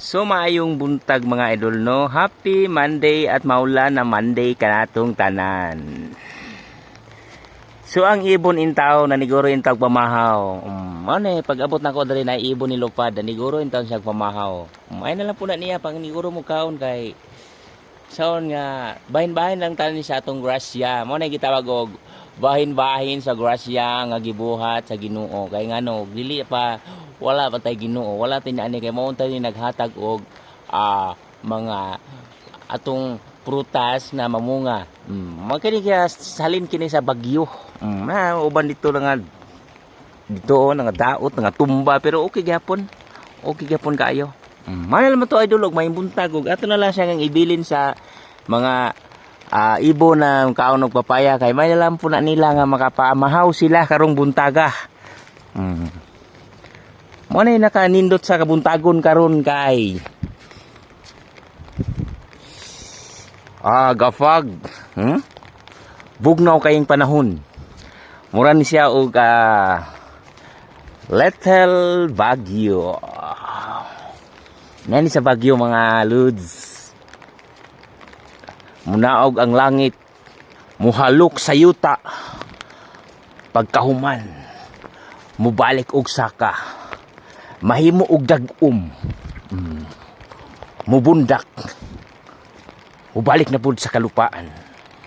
So maayong buntag mga idol no. Happy Monday at maulan na Monday kanatong tanan. So ang ibon intaw na niguro intawg pamahaw. Ano pag abot nako diri na ibon ni lupad, niguro intaw siya pamahaw. Ay na lang po na niya pang niguro mo kaon kay saon nga bahin-bahin lang tanan sa atong grasya. Mo na gitawag og bahin-bahin sa grasya nga gibuhat sa Ginoo. Kay ngano dili pa wala pa tay Ginoo, wala tin ani kay mao tay naghatag og mga atong prutas na mamunga. Magkini kaya salin kini sa bagyo. Na uban dito nga dito nga daot nga tumba pero okay gyapon. Okay gyapon kaayo. Manal man to idol og may buntag og ato na lang siya nga ibilin sa mga ibo na kaon og papaya kay may alam po na nila nga makapamahaw sila karong buntaga. Mo na nakanindot sa kabuntagon karon kay gafag. Bugnaw kayong panahon. Mura ni siya og little bagyo. Nani sa bagyo mga lods. Munaog ang langit. Muhalok sa yuta. Pagkahuman. Mubalik og saka. Mahimo og dag-um. Mubundak. Mubalik na pud sa kalupaan.